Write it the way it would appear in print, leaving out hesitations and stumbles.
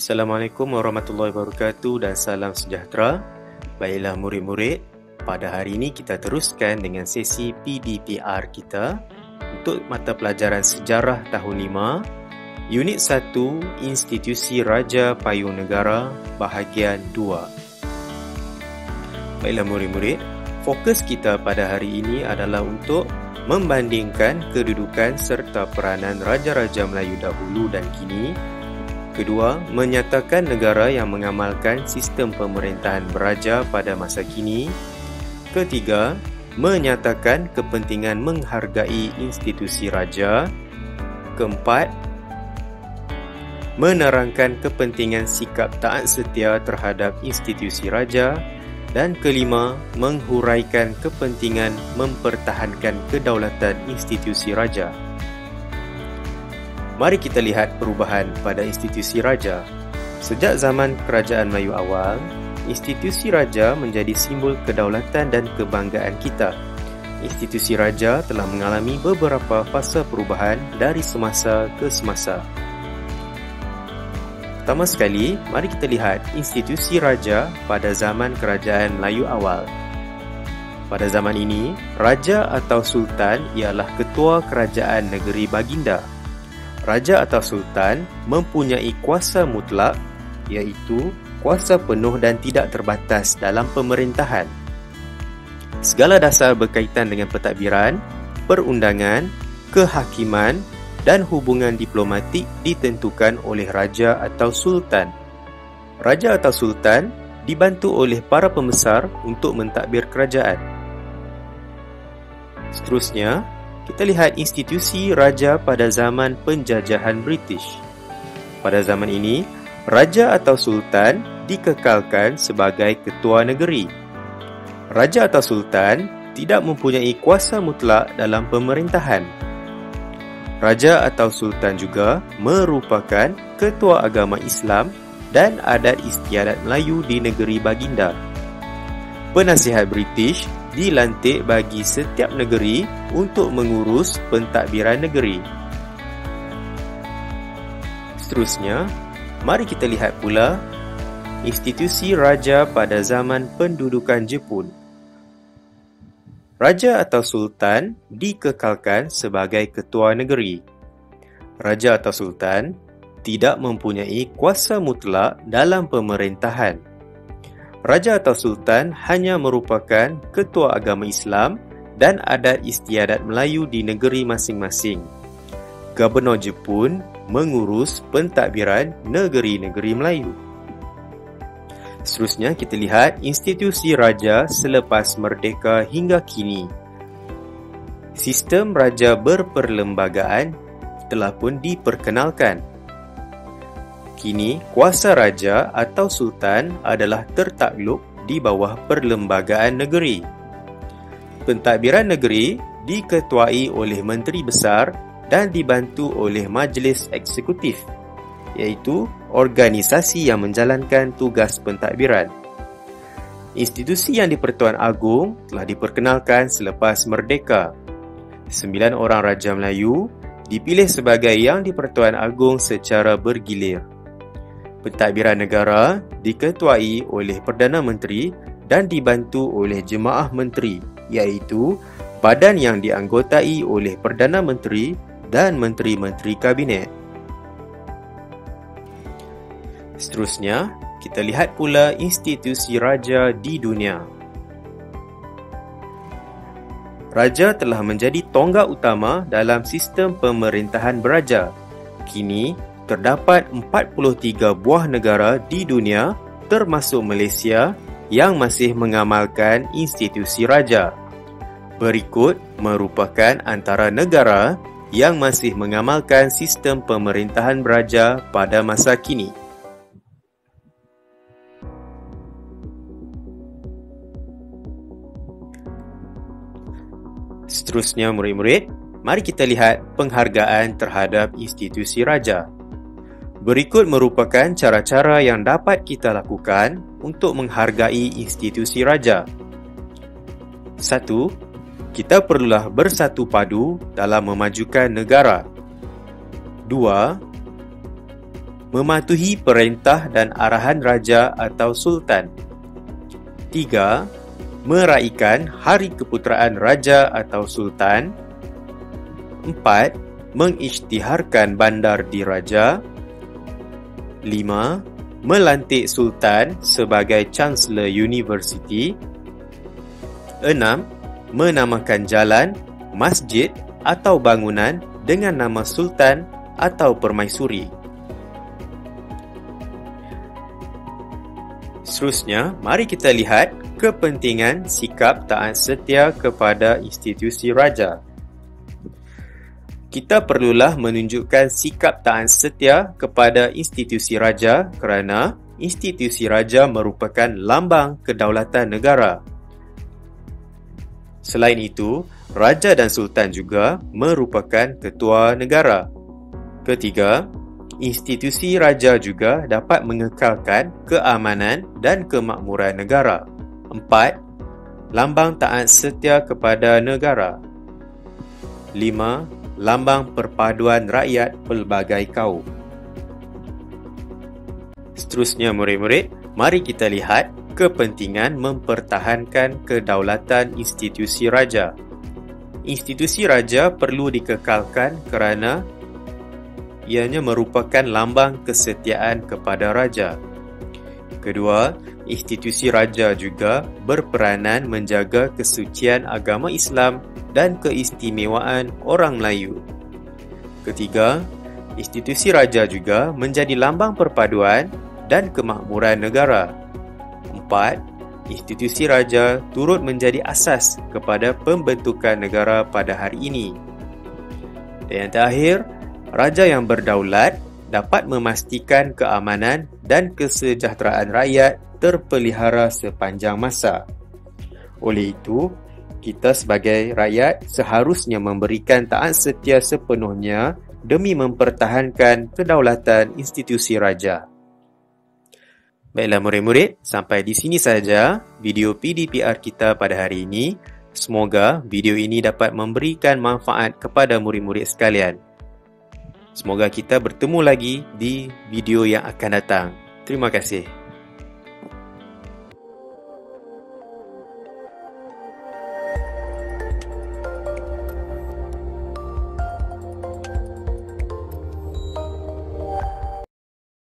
Assalamualaikum warahmatullahi wabarakatuh dan salam sejahtera. Baiklah murid-murid, pada hari ini kita teruskan dengan sesi PDPR kita untuk mata pelajaran Sejarah tahun 5, Unit 1, Institusi Raja Payung Negara, bahagian 2. Baiklah murid-murid, fokus kita pada hari ini adalah untuk membandingkan kedudukan serta peranan Raja-Raja Melayu dahulu dan kini. Kedua, menyatakan negara yang mengamalkan sistem pemerintahan beraja pada masa kini. Ketiga, menyatakan kepentingan menghargai institusi raja. Keempat, menerangkan kepentingan sikap taat setia terhadap institusi raja. Dan kelima, menghuraikan kepentingan mempertahankan kedaulatan institusi raja. Mari kita lihat perubahan pada institusi raja. Sejak zaman Kerajaan Melayu awal, institusi raja menjadi simbol kedaulatan dan kebanggaan kita. Institusi raja telah mengalami beberapa fasa perubahan dari semasa ke semasa. Pertama sekali, mari kita lihat institusi raja pada zaman Kerajaan Melayu awal. Pada zaman ini, raja atau sultan ialah ketua kerajaan negeri baginda. Raja atau sultan mempunyai kuasa mutlak, iaitu kuasa penuh dan tidak terbatas dalam pemerintahan. Segala dasar berkaitan dengan pentadbiran, perundangan, kehakiman dan hubungan diplomatik ditentukan oleh raja atau sultan. Raja atau sultan dibantu oleh para pembesar untuk mentadbir kerajaan. Seterusnya, kita lihat institusi raja pada zaman penjajahan British. Pada zaman ini, raja atau sultan dikekalkan sebagai ketua negeri. Raja atau sultan tidak mempunyai kuasa mutlak dalam pemerintahan. Raja atau sultan juga merupakan ketua agama Islam dan adat istiadat Melayu di negeri baginda. Penasihat British dilantik bagi setiap negeri untuk mengurus pentadbiran negeri. Seterusnya, mari kita lihat pula institusi raja pada zaman pendudukan Jepun. Raja atau sultan dikekalkan sebagai ketua negeri. Raja atau sultan tidak mempunyai kuasa mutlak dalam pemerintahan. Raja atau sultan hanya merupakan ketua agama Islam dan adat istiadat Melayu di negeri masing-masing. Gubernur Jepun mengurus pentadbiran negeri-negeri Melayu. Seterusnya kita lihat institusi raja selepas merdeka hingga kini. Sistem raja berperlembagaan telah pun diperkenalkan. Kini, kuasa raja atau sultan adalah tertakluk di bawah perlembagaan negeri. Pentadbiran negeri diketuai oleh Menteri Besar dan dibantu oleh Majlis Eksekutif, iaitu organisasi yang menjalankan tugas pentadbiran. Institusi yang di-Pertuan Agong telah diperkenalkan selepas merdeka. 9 orang Raja Melayu dipilih sebagai yang di-Pertuan Agong secara bergilir. Pentadbiran negara diketuai oleh Perdana Menteri dan dibantu oleh Jemaah Menteri, iaitu badan yang dianggotai oleh Perdana Menteri dan Menteri-Menteri Kabinet. Seterusnya, kita lihat pula institusi raja di dunia. Raja telah menjadi tonggak utama dalam sistem pemerintahan beraja. Kini, terdapat 43 buah negara di dunia termasuk Malaysia yang masih mengamalkan institusi raja. Berikut merupakan antara negara yang masih mengamalkan sistem pemerintahan beraja pada masa kini. Seterusnya murid-murid, mari kita lihat penghargaan terhadap institusi raja. Berikut merupakan cara-cara yang dapat kita lakukan untuk menghargai institusi raja. 1. Kita perlulah bersatu padu dalam memajukan negara. 2. mematuhi perintah dan arahan raja atau sultan. 3. Meraihkan hari keputeraan raja atau sultan. 4. Mengisytiharkan bandar diraja. 5. Melantik sultan sebagai Chancellor University. 6. Menamakan jalan, masjid atau bangunan dengan nama sultan atau permaisuri. Seterusnya, mari kita lihat kepentingan sikap taat setia kepada institusi raja. Kita perlulah menunjukkan sikap taat setia kepada institusi raja kerana institusi raja merupakan lambang kedaulatan negara. Selain itu, raja dan sultan juga merupakan ketua negara. Ketiga, institusi raja juga dapat mengekalkan keamanan dan kemakmuran negara. 4. Lambang taat setia kepada negara. 5. Lambang perpaduan rakyat pelbagai kaum. Seterusnya murid-murid, mari kita lihat kepentingan mempertahankan kedaulatan institusi raja. Institusi raja perlu dikekalkan kerana ianya merupakan lambang kesetiaan kepada raja. Kedua, institusi raja juga berperanan menjaga kesucian agama Islam dan keistimewaan orang Melayu. Ketiga, institusi raja juga menjadi lambang perpaduan dan kemakmuran negara. 4. Institusi raja turut menjadi asas kepada pembentukan negara pada hari ini. Dan yang terakhir, raja yang berdaulat dapat memastikan keamanan dan kesejahteraan rakyat terpelihara sepanjang masa. Oleh itu, kita sebagai rakyat seharusnya memberikan taat setia sepenuhnya demi mempertahankan kedaulatan institusi raja. Baiklah murid-murid, sampai di sini saja video PDPR kita pada hari ini. Semoga video ini dapat memberikan manfaat kepada murid-murid sekalian. Semoga kita bertemu lagi di video yang akan datang. Terima kasih.